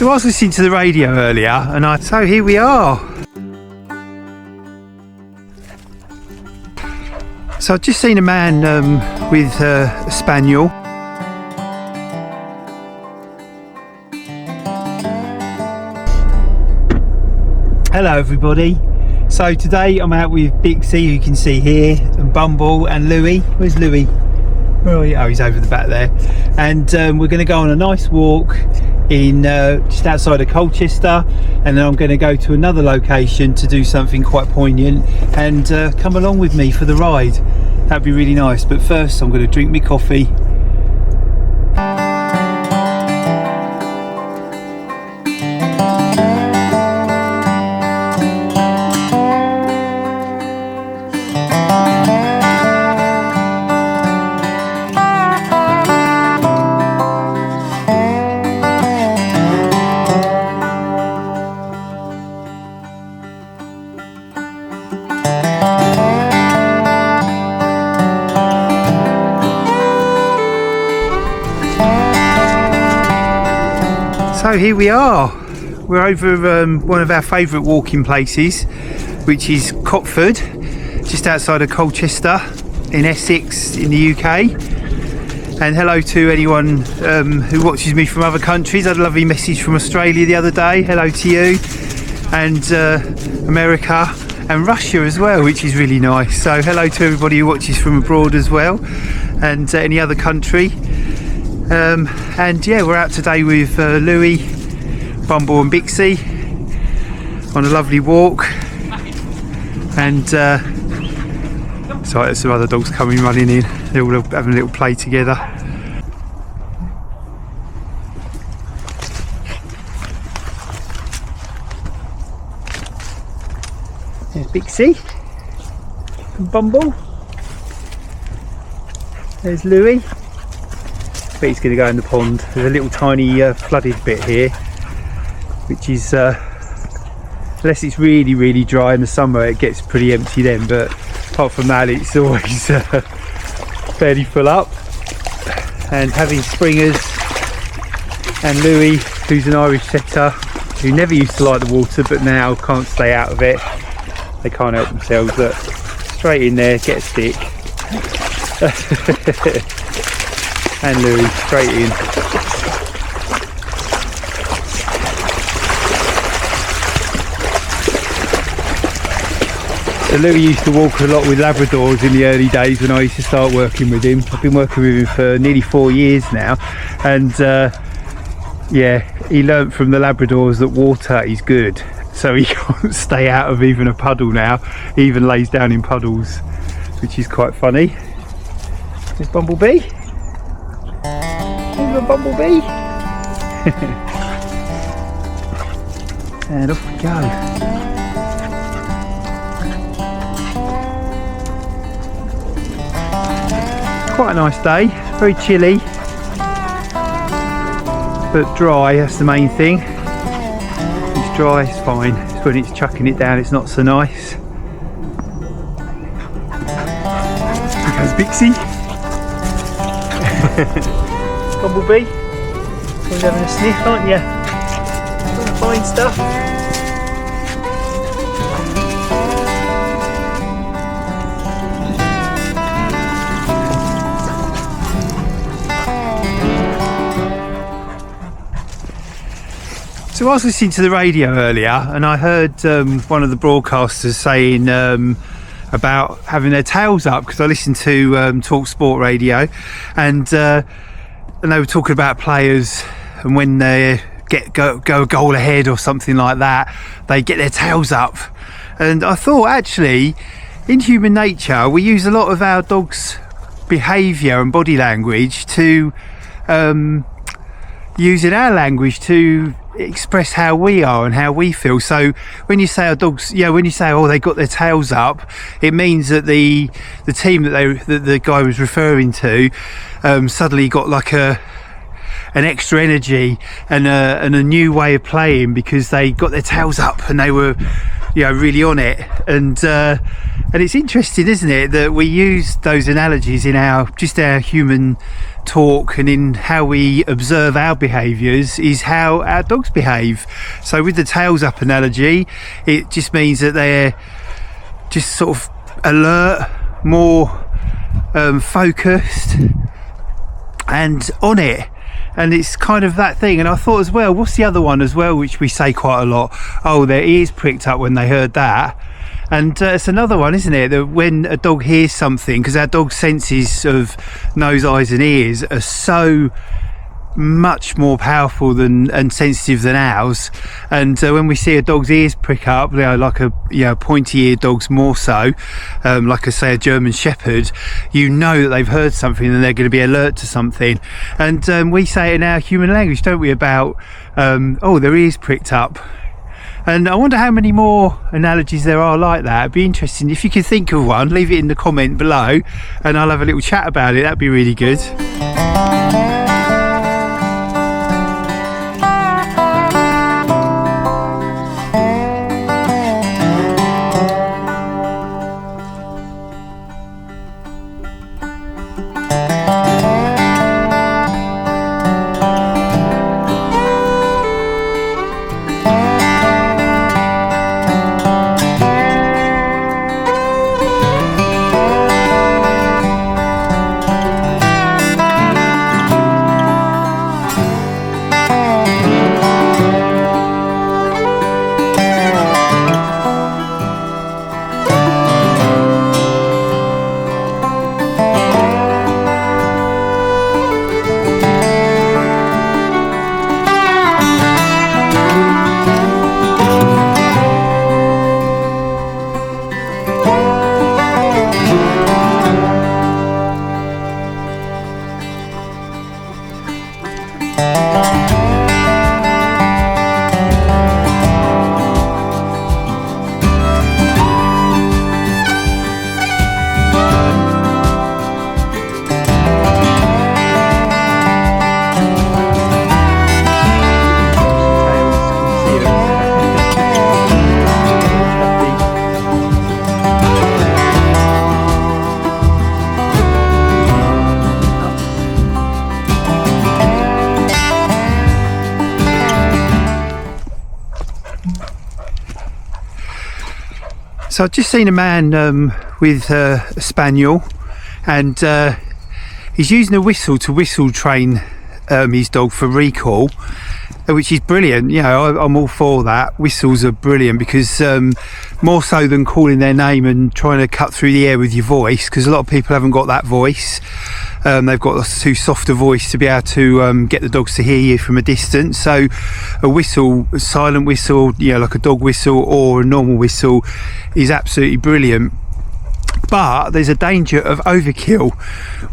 So I was listening to the radio earlier, so here we are. So I've just seen a man with a spaniel. Hello everybody. So today I'm out with Bixie, who you can see here, and Bumble and Louis. Where's Louis? Where are you? Oh, he's over the back there. And we're going to go on a nice walk in just outside of Colchester, and then I'm going to go to another location to do something quite poignant, and come along with me for the ride. That'd be really nice. But first I'm going to drink my coffee. So here we are. We're over one of our favourite walking places, which is Copford, just outside of Colchester in Essex in the UK. And hello to anyone who watches me from other countries. I had a lovely message from Australia the other day. Hello to you. And America and Russia as well, which is really nice. So hello to everybody who watches from abroad as well, and any other country. And yeah, we're out today with Louis, Bumble and Bixie on a lovely walk, and so there's some other dogs coming running in. They're all having a little play together. There's Bixie and Bumble. There's Louis. But he's going to go in the pond. There's a little tiny flooded bit here, which is unless it's really dry in the summer, it gets pretty empty then, but apart from that it's always fairly full up. And having Springers and Louis, who's an Irish setter who never used to like the water but now can't stay out of it, they can't help themselves, but straight in there, get a stick. And Louis straight in. So Louis used to walk a lot with Labradors in the early days when I used to start working with him. I've been working with him for nearly 4 years now, and yeah, he learnt from the Labradors that water is good, so he can't stay out of even a puddle now. He even lays down in puddles, which is quite funny. There's Bumblebee. A Bumblebee. And off we go. Quite a nice day, very chilly but dry, that's the main thing. It's dry, it's fine. It's when it's chucking it down it's not so nice. Here goes Bixie. Bumblebee, you're having a sniff, aren't you? All the fine stuff. So I was listening to the radio earlier, and I heard one of the broadcasters saying about having their tails up, because I listened to Talk Sport radio, and they were talking about players, and when they go a goal ahead or something like that, they get their tails up. And I thought, actually, in human nature, we use a lot of our dog's behaviour and body language to use in our language to express how we are and how we feel. So when you say our dogs, when you say, oh, they got their tails up, it means that the team that the guy was referring to suddenly got like an extra energy and a new way of playing, because they got their tails up and they were really on it. And it's interesting, isn't it, that we use those analogies in our human talk and in how we observe our behaviours is how our dogs behave. So with the tails up analogy, it just means that they're just sort of alert, more focused and on it. And it's kind of that thing. And I thought as well, what's the other one as well, which we say quite a lot? Oh, their ears pricked up when they heard that. And it's another one, isn't it, that when a dog hears something, because our dog's senses of nose, eyes and ears are so much more powerful and sensitive than ours, and when we see a dog's ears prick up, like a pointy-eared dog's more so, like I say a German Shepherd, that they've heard something and they're going to be alert to something. And we say it in our human language, don't we, about their ears pricked up. And I wonder how many more analogies there are like that. It'd be interesting if you can think of one. Leave it in the comment below and I'll have a little chat about it. That'd be really good. So I've just seen a man with a spaniel, and he's using a whistle to whistle train his dog for recall, which is brilliant. I'm all for that. Whistles are brilliant because more so than calling their name and trying to cut through the air with your voice, because a lot of people haven't got that voice. They've got a too soft a voice to be able to get the dogs to hear you from a distance. So a whistle, a silent whistle, like a dog whistle or a normal whistle, is absolutely brilliant. But there's a danger of overkill.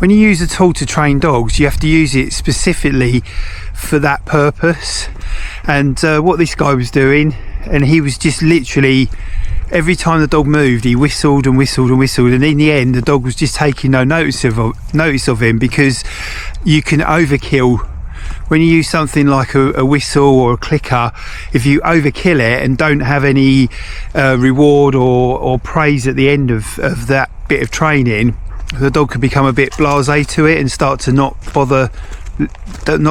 When you use a tool to train dogs, you have to use it specifically for that purpose. And what this guy was doing, and he was just literally, every time the dog moved, he whistled and whistled and whistled, and in the end the dog was just taking no notice of him, because you can overkill when you use something like a whistle or a clicker. If you overkill it and don't have any reward or praise at the end of that bit of training, the dog could become a bit blasé to it and start to not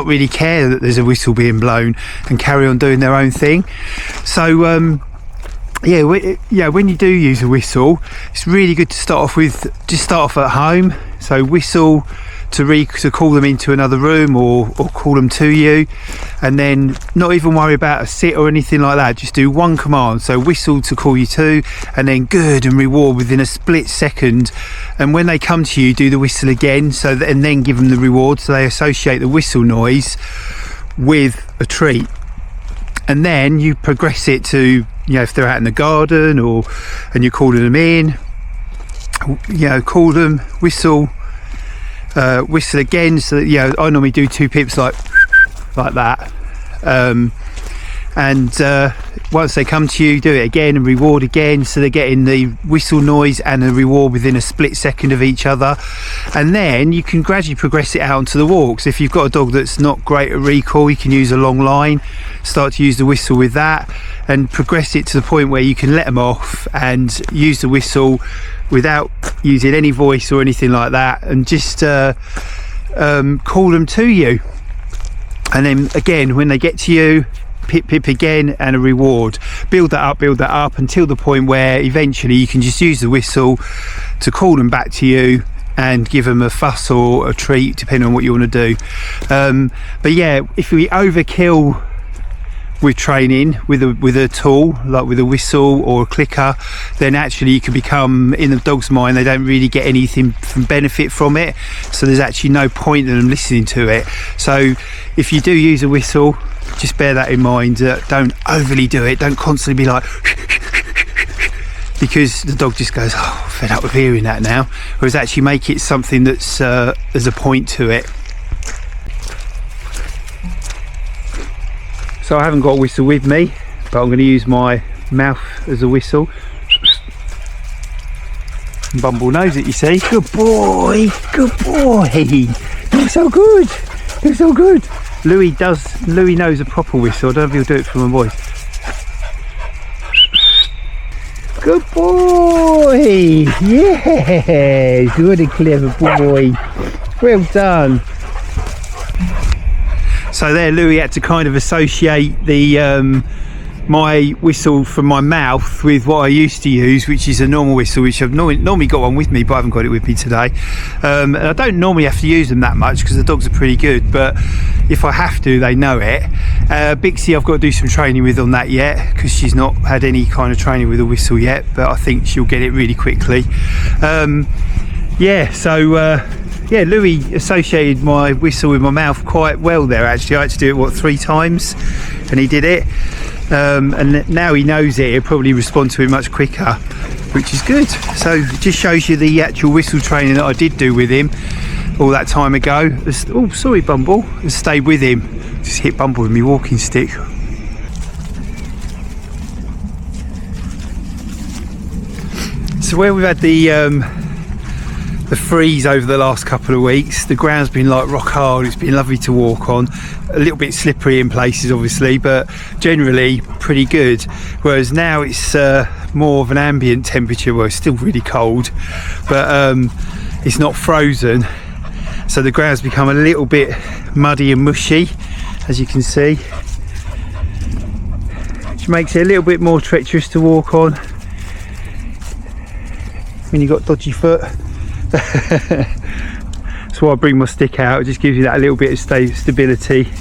really care that there's a whistle being blown and carry on doing their own thing. So when you do use a whistle, it's really good to start off at home. So whistle to call them into another room or call them to you, and then not even worry about a sit or anything like that. Just do one command, so whistle to call you to, and then good and reward within a split second. And when they come to you, do the whistle again, and then give them the reward, so they associate the whistle noise with a treat. And then you progress it to, if they're out in the garden and you're calling them in, call them, whistle again. So that, I normally do 2 pips like that, and once they come to you, do it again and reward again, so they're getting the whistle noise and the reward within a split second of each other. And then you can gradually progress it out onto the walks. If you've got a dog that's not great at recall, you can use a long line, start to use the whistle with that, and progress it to the point where you can let them off and use the whistle without using any voice or anything like that, and just call them to you, and then again when they get to you, pip pip again, and a reward. Build that up until the point where eventually you can just use the whistle to call them back to you and give them a fuss or a treat, depending on what you want to do. But yeah, if we overkill with training with a tool like with a whistle or a clicker, then actually you can become, in the dog's mind, they don't really get anything from benefit from it, so there's actually no point in them listening to it. So if you do use a whistle, just bear that in mind. Don't overly do it. Don't constantly be like because the dog just goes, oh, fed up with hearing that now. Whereas actually make it something that's there's a point to it. So I haven't got a whistle with me, but I'm going to use my mouth as a whistle. Bumble knows it, you see. Good boy, good boy. You're so good. You're so good. Louis knows a proper whistle. I don't know if he'll do it for my voice. Good boy. Yes, what a clever boy. Well done. So there, Louis had to kind of associate the my whistle from my mouth with what I used to use, which is a normal whistle, which I've normally got one with me, but I haven't got it with me today. And I don't normally have to use them that much because the dogs are pretty good, but if I have to, they know it. Bixie, I've got to do some training with on that yet, because she's not had any kind of training with a whistle yet, but I think she'll get it really quickly. Yeah, so yeah, Louis associated my whistle with my mouth quite well there. Actually, I had to do it 3 times, and he did it. And now he knows it, he'll probably respond to it much quicker, which is good. So it just shows you the actual whistle training that I did do with him all that time ago. Oh, sorry, Bumble. I stayed with him. Just hit Bumble with my walking stick. So where we've had the freeze over the last couple of weeks, the ground's been like rock hard. It's been lovely to walk on, a little bit slippery in places obviously, but generally pretty good. Whereas now it's more of an ambient temperature. Well, it's still really cold, but it's not frozen, so the ground's become a little bit muddy and mushy, as you can see, which makes it a little bit more treacherous to walk on when you've got dodgy foot. That's why I bring my stick out. It just gives you that little bit of stability.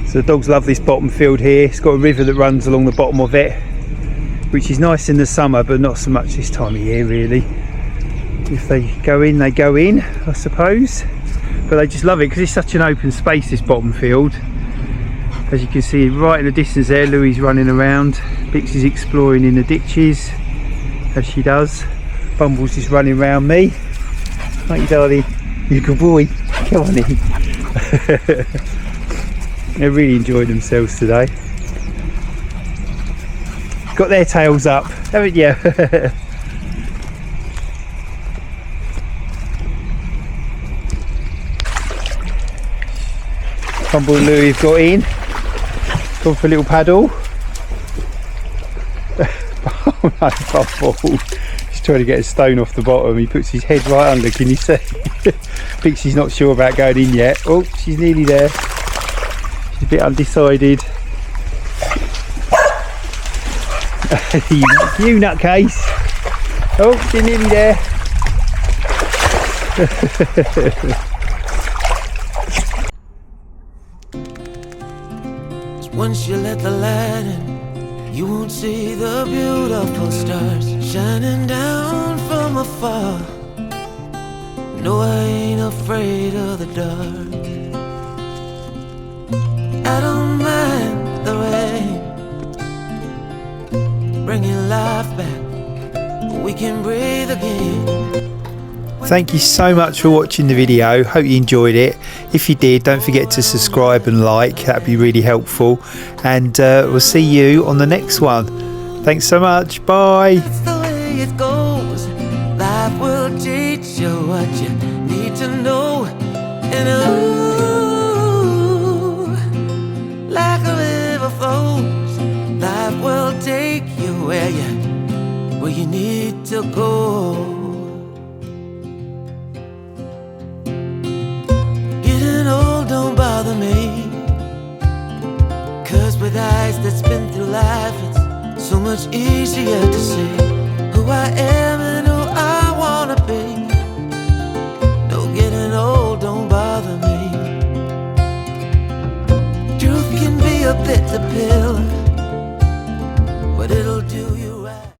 So the dogs love this bottom field here. It's got a river that runs along the bottom of it, which is nice in the summer, but not so much this time of year really. If they go in, they go in, I suppose, but they just love it because it's such an open space, this bottom field. As you can see right in the distance there, Louis running around. Bixie's exploring in the ditches, as she does. Bumble's just running around me. Aren't you, darling? You're a good boy. Come on in. They really enjoyed themselves today. Got their tails up, haven't you? Bumble and Louis have got in. Gone for a little paddle. Oh no, Bumble. He's trying to get a stone off the bottom. He puts his head right under, can you see? Bixie's not sure about going in yet. Oh, she's nearly there. She's a bit undecided. You nutcase. Oh, she's nearly there. Once you let the light in, you won't see the beautiful stars shining down from afar. No, I ain't afraid of the dark. I don't mind the rain, bringing life back. We can breathe again. Thank you so much for watching the video. Hope you enjoyed it. If you did, don't forget to subscribe and like. That'd be really helpful. And we'll see you on the next one. Thanks so much. Bye. That's the way it goes. Life will teach you what you need to know. And ooh, like a river flows, life will take you where you need need to go. Getting old don't bother me, 'cause with eyes that's been through life, it's so much easier to see who I am and who I wanna be. No, getting old don't bother me. Truth can be a bitter pill, but it'll do you